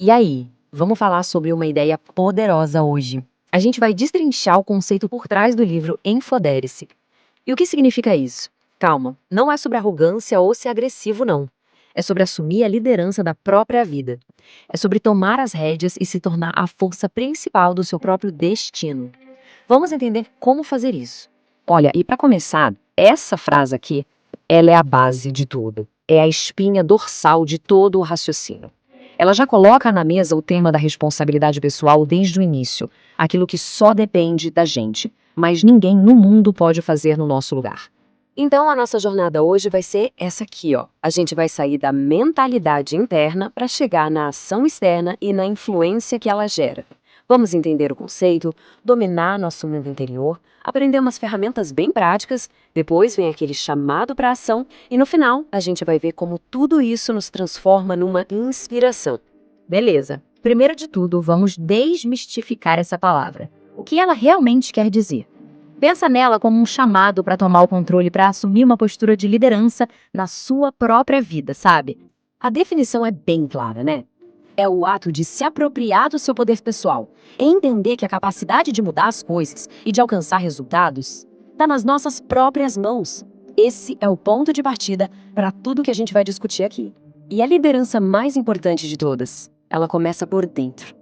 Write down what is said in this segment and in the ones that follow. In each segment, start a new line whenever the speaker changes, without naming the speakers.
E aí, vamos falar sobre uma ideia poderosa hoje. A gente vai destrinchar o conceito por trás do livro Empodere-se. E o que significa isso? Calma, não é sobre arrogância ou ser agressivo, não. É sobre assumir a liderança da própria vida. É sobre tomar as rédeas e se tornar a força principal do seu próprio destino. Vamos entender como fazer isso. Olha, e para começar, essa frase aqui, ela é a base de tudo. É a espinha dorsal de todo o raciocínio. Ela já coloca na mesa o tema da responsabilidade pessoal desde o início, aquilo que só depende da gente, mas ninguém no mundo pode fazer no nosso lugar. Então, a nossa jornada hoje vai ser essa aqui, ó. A gente vai sair da mentalidade interna para chegar na ação externa e na influência que ela gera. Vamos entender o conceito, dominar nosso mundo interior, aprender umas ferramentas bem práticas, depois vem aquele chamado para ação e no final a gente vai ver como tudo isso nos transforma numa inspiração. Beleza. Primeiro de tudo, vamos desmistificar essa palavra. O que ela realmente quer dizer? Pensa nela como um chamado para tomar o controle, para assumir uma postura de liderança na sua própria vida, sabe? A definição é bem clara, né? É o ato de se apropriar do seu poder pessoal, entender que a capacidade de mudar as coisas e de alcançar resultados está nas nossas próprias mãos. Esse é o ponto de partida para tudo que a gente vai discutir aqui. E a liderança mais importante de todas, ela começa por dentro.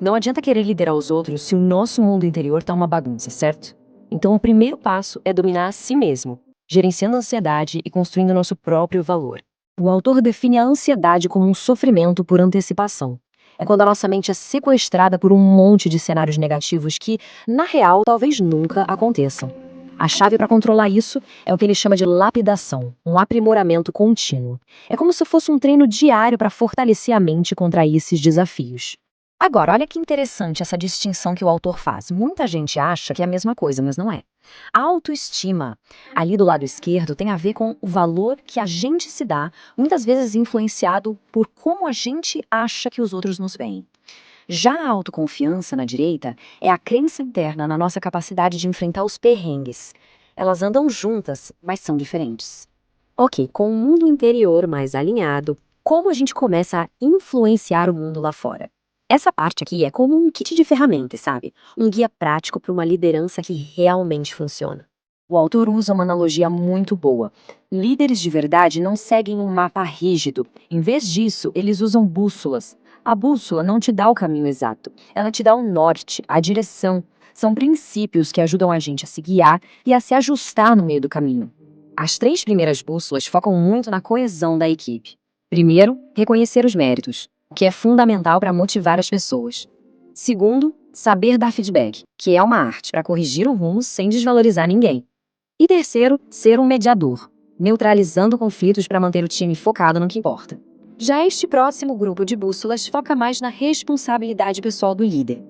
Não adianta querer liderar os outros se o nosso mundo interior está uma bagunça, certo? Então o primeiro passo é dominar a si mesmo, gerenciando a ansiedade e construindo nosso próprio valor. O autor define a ansiedade como um sofrimento por antecipação. É quando a nossa mente é sequestrada por um monte de cenários negativos que, na real, talvez nunca aconteçam. A chave para controlar isso é o que ele chama de lapidação, um aprimoramento contínuo. É como se fosse um treino diário para fortalecer a mente contra esses desafios. Agora, olha que interessante essa distinção que o autor faz. Muita gente acha que é a mesma coisa, mas não é. A autoestima, ali do lado esquerdo, tem a ver com o valor que a gente se dá, muitas vezes influenciado por como a gente acha que os outros nos veem. Já a autoconfiança, na direita, é a crença interna na nossa capacidade de enfrentar os perrengues. Elas andam juntas, mas são diferentes. Ok, com o mundo interior mais alinhado, como a gente começa a influenciar o mundo lá fora? Essa parte aqui é como um kit de ferramentas, sabe? Um guia prático para uma liderança que realmente funciona. O autor usa uma analogia muito boa. Líderes de verdade não seguem um mapa rígido. Em vez disso, eles usam bússolas. A bússola não te dá o caminho exato. Ela te dá o norte, a direção. São princípios que ajudam a gente a se guiar e a se ajustar no meio do caminho. As três primeiras bússolas focam muito na coesão da equipe. Primeiro, reconhecer os méritos, o que é fundamental para motivar as pessoas. Segundo, saber dar feedback, que é uma arte para corrigir o rumo sem desvalorizar ninguém. E terceiro, ser um mediador, neutralizando conflitos para manter o time focado no que importa. Já este próximo grupo de bússolas foca mais na responsabilidade pessoal do líder.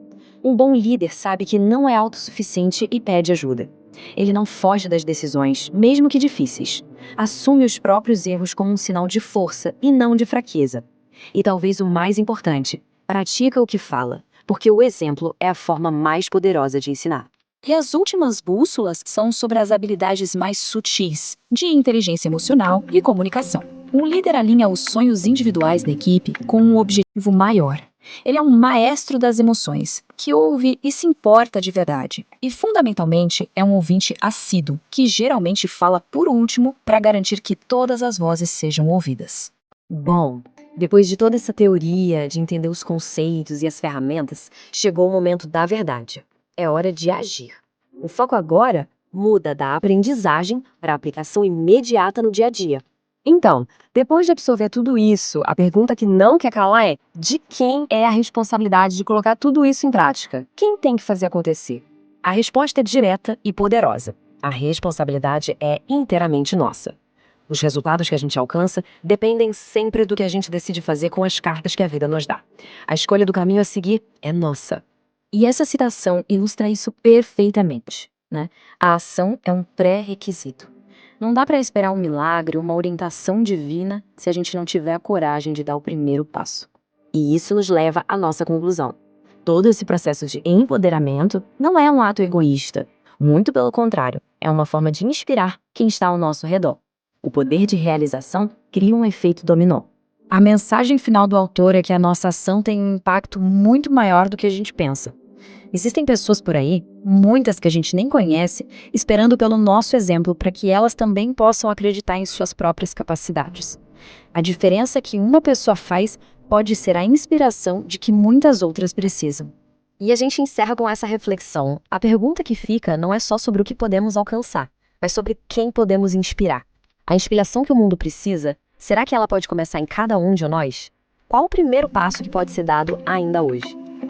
Um bom líder sabe que não é autossuficiente e pede ajuda. Ele não foge das decisões, mesmo que difíceis. Assume os próprios erros como um sinal de força e não de fraqueza. E talvez o mais importante, pratica o que fala, porque o exemplo é a forma mais poderosa de ensinar. E as últimas bússolas são sobre as habilidades mais sutis, de inteligência emocional e comunicação. Um líder alinha os sonhos individuais da equipe com um objetivo maior. Ele é um maestro das emoções, que ouve e se importa de verdade. E, fundamentalmente, é um ouvinte assíduo, que geralmente fala por último para garantir que todas as vozes sejam ouvidas. Bom, depois de toda essa teoria, de entender os conceitos e as ferramentas, chegou o momento da verdade. É hora de agir. O foco agora muda da aprendizagem para a aplicação imediata no dia a dia. Então, depois de absorver tudo isso, a pergunta que não quer calar é: de quem é a responsabilidade de colocar tudo isso em prática? Quem tem que fazer acontecer? A resposta é direta e poderosa. A responsabilidade é inteiramente nossa. Os resultados que a gente alcança dependem sempre do que a gente decide fazer com as cartas que a vida nos dá. A escolha do caminho a seguir é nossa. E essa citação ilustra isso perfeitamente, né? A ação é um pré-requisito. Não dá para esperar um milagre, uma orientação divina, se a gente não tiver a coragem de dar o primeiro passo. E isso nos leva à nossa conclusão. Todo esse processo de empoderamento não é um ato egoísta. Muito pelo contrário, é uma forma de inspirar quem está ao nosso redor. O poder de realização cria um efeito dominó.
A mensagem final do autor é que a nossa ação tem um impacto muito maior do que a gente pensa. Existem pessoas por aí, muitas que a gente nem conhece, esperando pelo nosso exemplo para que elas também possam acreditar em suas próprias capacidades. A diferença que uma pessoa faz pode ser a inspiração de que muitas outras precisam.
E a gente encerra com essa reflexão. A pergunta que fica não é só sobre o que podemos alcançar, mas sobre quem podemos inspirar. A inspiração que o mundo precisa, será que ela pode começar em cada um de nós? Qual o primeiro passo que pode ser dado ainda hoje?